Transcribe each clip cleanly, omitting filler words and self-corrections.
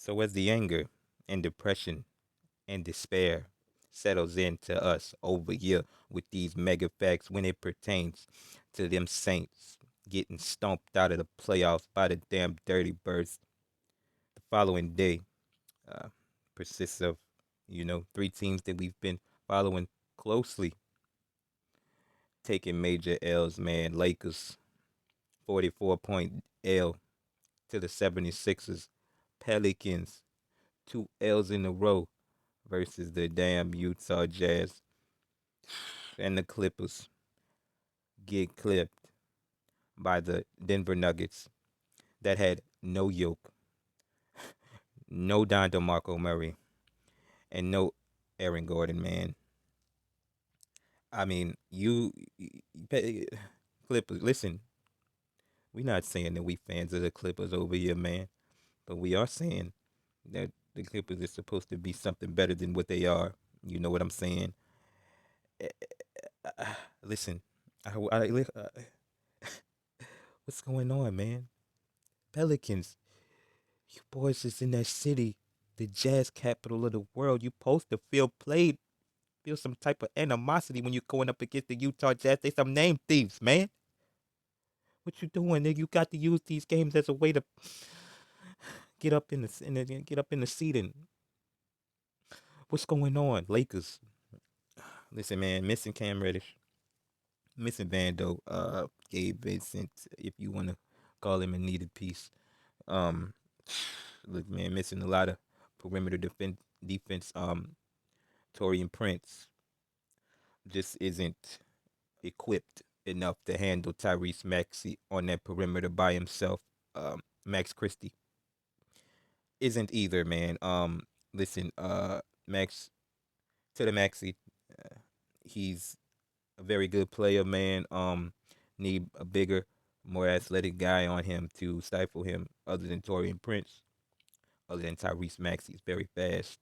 So as the anger and depression and despair settles into us over here with these mega facts when it pertains to them Saints getting stomped out of the playoffs by the damn Dirty Birds the following day, uh, persists of, three teams that we've been following closely taking major L's, man. Lakers, 44-point L to the 76ers. Pelicans, two L's in a row versus the damn Utah Jazz. And the Clippers get clipped by the Denver Nuggets that had no yoke, no Don DeMarco Murray, and no Aaron Gordon, man. I mean, Clippers, listen, we not saying that we fans of the Clippers over here, man, but we are saying that the Clippers is supposed to be something better than what they are. You know what I'm saying? Eh, Listen, what's going on, man? Pelicans, you boys is in that city, the jazz capital of the world. You supposed to feel some type of animosity when you're going up against the Utah Jazz. They some name thieves, man. What you doing, nigga? You got to use these games as a way to get up in the seat. And what's going on, Lakers? Listen, man, missing Cam Reddish, missing Vando, Gabe Vincent, if you want to call him a needed piece. Um, look, man, missing a lot of perimeter defense. Torian Prince just isn't equipped enough to handle Tyrese Maxey on that perimeter by himself. Max Christie isn't either, man. Listen, Max to the Maxey, uh, he's a very good player, man. Need a bigger, more athletic guy on him to stifle him, other than Torian Prince, other than Tyrese Maxey. He's very fast.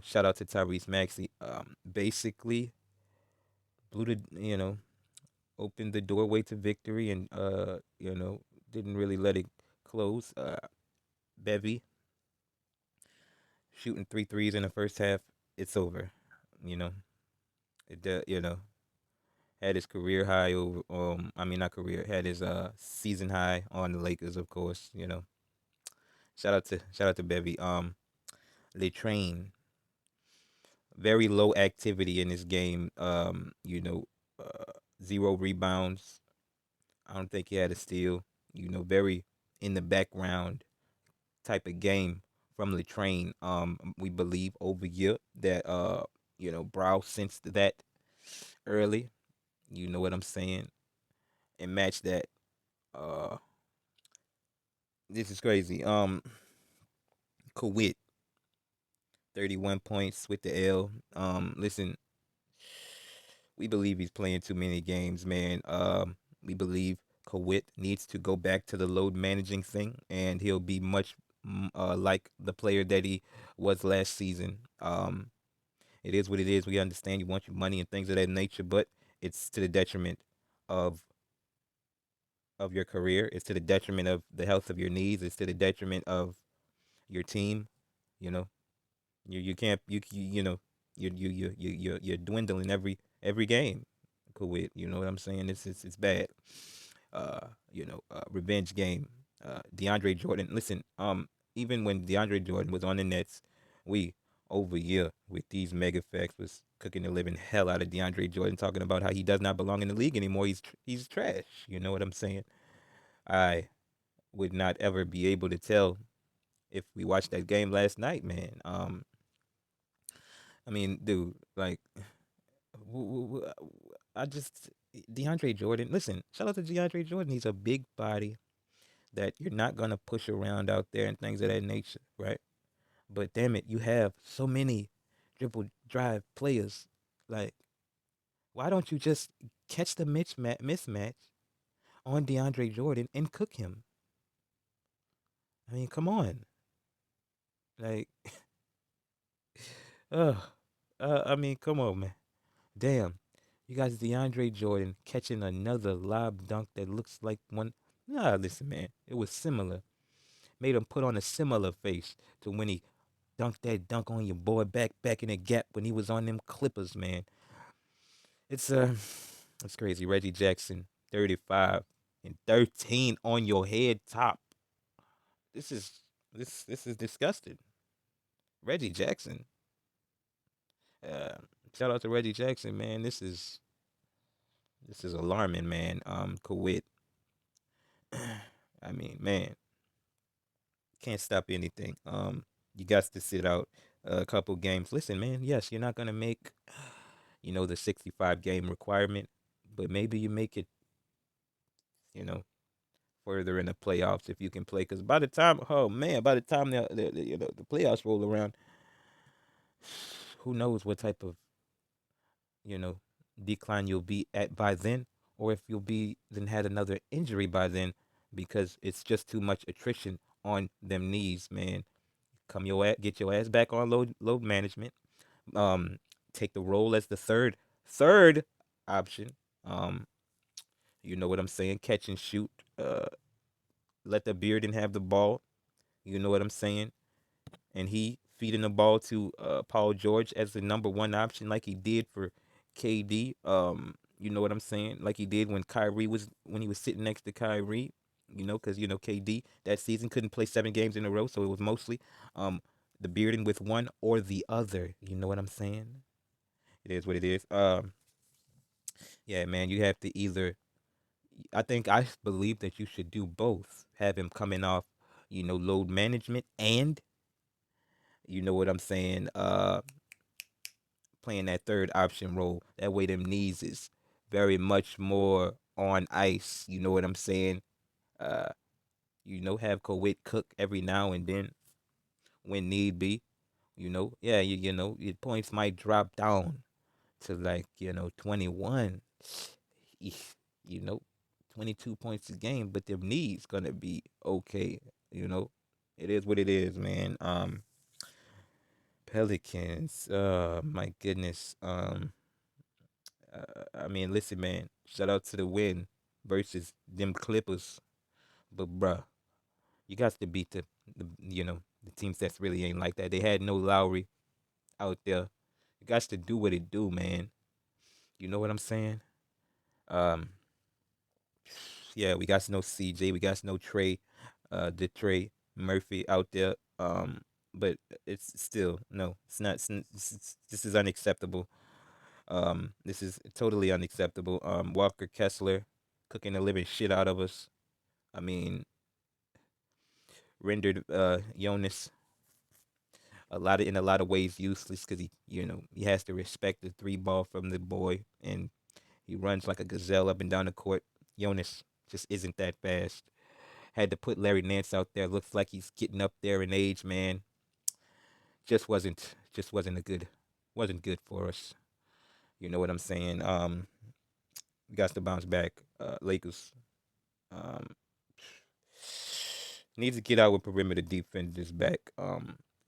Shout out to Tyrese Maxey. Basically blew the, opened the doorway to victory and didn't really let it close. Bevy shooting three threes in the first half. It's over. You know, had his career high over. I mean not career. Had his season high on the Lakers, of course. Shout out to Bevy. Latrine, very low activity in this game. Zero rebounds. I don't think he had a steal. Very in the background type of game from Latrine. We believe over here that Brow sensed that early. You know what I'm saying? And match that. Uh, this is crazy. Kawit, 31 points with the L. Listen, we believe he's playing too many games, man. We believe Kawit needs to go back to the load managing thing, and he'll be much like the player that he was last season. It is what it is. We understand you want your money and things of that nature, but it's to the detriment of your career. It's to the detriment of the health of your knees. It's to the detriment of your team. You know, you can't you know you're dwindling every game. Quit. You know what I'm saying? It's bad. Revenge game. DeAndre Jordan. Listen. Even when DeAndre Jordan was on the Nets, we over year with these mega facts was cooking the living hell out of DeAndre Jordan, talking about how he does not belong in the league anymore. He's trash. You know what I'm saying? I would not ever be able to tell if we watched that game last night, man. I mean, dude, like, I just DeAndre Jordan. Listen, shout out to DeAndre Jordan. He's a big body that you're not gonna push around out there and things of that nature, right? But damn it, you have so many dribble drive players. Like, why don't you just catch the mismatch on DeAndre Jordan and cook him? I mean, come on, like, uh, I mean, come on, man. Damn. You guys, DeAndre Jordan catching another lob dunk that looks like one. Nah, listen, man. It was similar. made him put on a similar face to when he dunked that dunk on your boy back in the gap when he was on them Clippers, man. It's it's crazy. Reggie Jackson, 35 and 13 on your head top. This is this is disgusting. Reggie Jackson. Uh, Shout out to Reggie Jackson, man. This is alarming, man. Kawhi. I mean, man, can't stop anything. You got to sit out a couple games. Listen, man. Yes, you're not gonna make, the 65 game requirement, but maybe you make it, you know, further in the playoffs if you can play. Because by the time, oh man, by the time the playoffs roll around, who knows what type of you know decline you'll be at by then, or if you'll be then had another injury by then, because it's just too much attrition on them knees, man. Get your ass back on load management. Um, Take the role as the third option. Um, you know what I'm saying? Catch and shoot. Let the Bearden have the ball. You know what I'm saying? And he feeding the ball to Paul George as the number one option, like he did for KD. You know what I'm saying? Like he did when he was sitting next to Kyrie. Because KD that season couldn't play 7 games in a row, so it was mostly um the Bearden with one or the other. You know what I'm saying? It is what it is. Yeah, man, you have to either. I believe that you should do both. Have him coming off, load management, and you know what I'm saying, playing that third option role. That way them knees is very much more on ice. You know what I'm saying? Uh, have Kowit cook every now and then when need be. Yeah, your points might drop down to like, 21. Eesh, you know, 22 points a game, but their knees gonna be okay, you know. It is what it is, man. Pelicans. My goodness. I mean, listen, man. Shout out to the win versus them Clippers, but bruh, you got to beat the teams that's really ain't like that. They had no Lowry out there. You got to do what it do, man. You know what I'm saying? Um, yeah, we got no CJ, we got no Trey, the Trey Murphy out there. But it's still no, it's not. This is unacceptable. This is totally unacceptable. Walker Kessler cooking the living shit out of us. I mean, rendered Jonas in a lot of ways useless because he has to respect the three ball from the boy, and he runs like a gazelle up and down the court. Jonas just isn't that fast. Had to put Larry Nance out there. Looks like he's getting up there in age, man. Just wasn't a good wasn't good for us. You know what I'm saying? We got to bounce back. Lakers um, needs to get out with perimeter defenders back.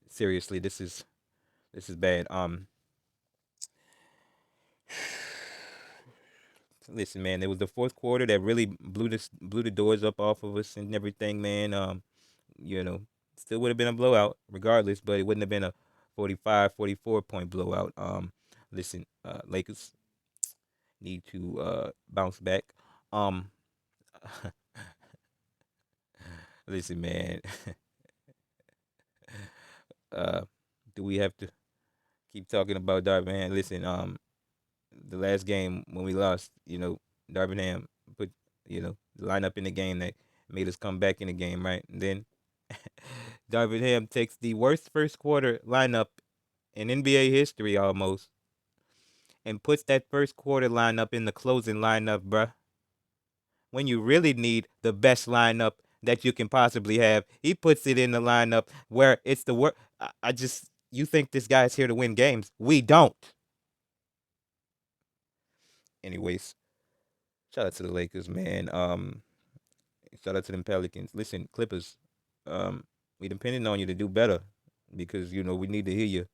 Seriously, this is bad. Listen, man, it was the fourth quarter that really blew the doors up off of us and everything, man. You know, still would have been a blowout regardless, but it wouldn't have been a 45, 44 point blowout. Listen, Lakers need to bounce back. Um, Listen, man. uh, do we have to keep talking about Darvin Ham? Listen, the last game when we lost, Darvin Ham put, the lineup in the game that made us come back in the game, right? And then Darvin Ham takes the worst first quarter lineup in NBA history almost and puts that first quarter lineup in the closing lineup, bruh. When you really need the best lineup that you can possibly have, he puts it in the lineup where it's the worst. You think this guy's here to win games? We don't. Anyways, shout out to the Lakers, man. Shout out to them Pelicans. Listen, Clippers, we depending on you to do better because we need to hear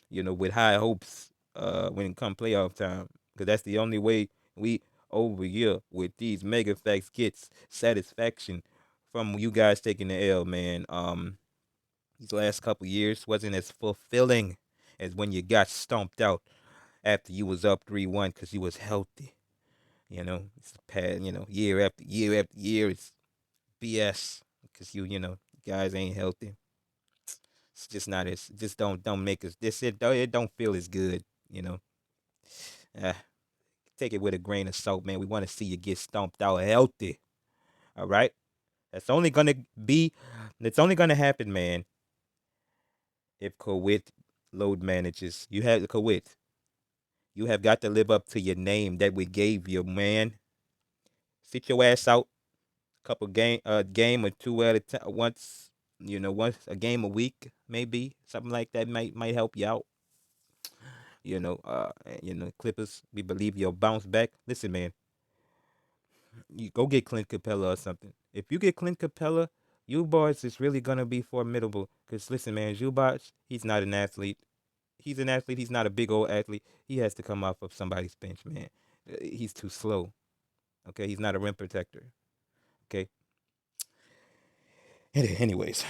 you, with high hopes when it come playoff time because that's the only way we over here with these mega facts gets satisfaction from you guys taking the L, man. These last couple years wasn't as fulfilling as when you got stomped out after you was up 3-1 because you was healthy. It's past, year after year after year, it's BS because guys ain't healthy. It's just not as, just don't make us, it don't feel as good, you know. Uh, Take it with a grain of salt, man. We want to see you get stomped out healthy. All right? That's only gonna be, it's only gonna happen, man, if Kowit load manages. You have Kowit. You have got to live up to your name that we gave you, man. Sit your ass out. Couple game or two at a time. Once a game a week, maybe something like that might help you out. Clippers. We believe you'll bounce back. Listen, man, you go get Clint Capella or something. If you get Clint Capella, Zubats is really gonna be formidable. Cause listen, man, Zubats, he's not an athlete. He's an athlete. He's not a big old athlete. He has to come off of somebody's bench, man. He's too slow. Okay, he's not a rim protector. Okay. Anyways,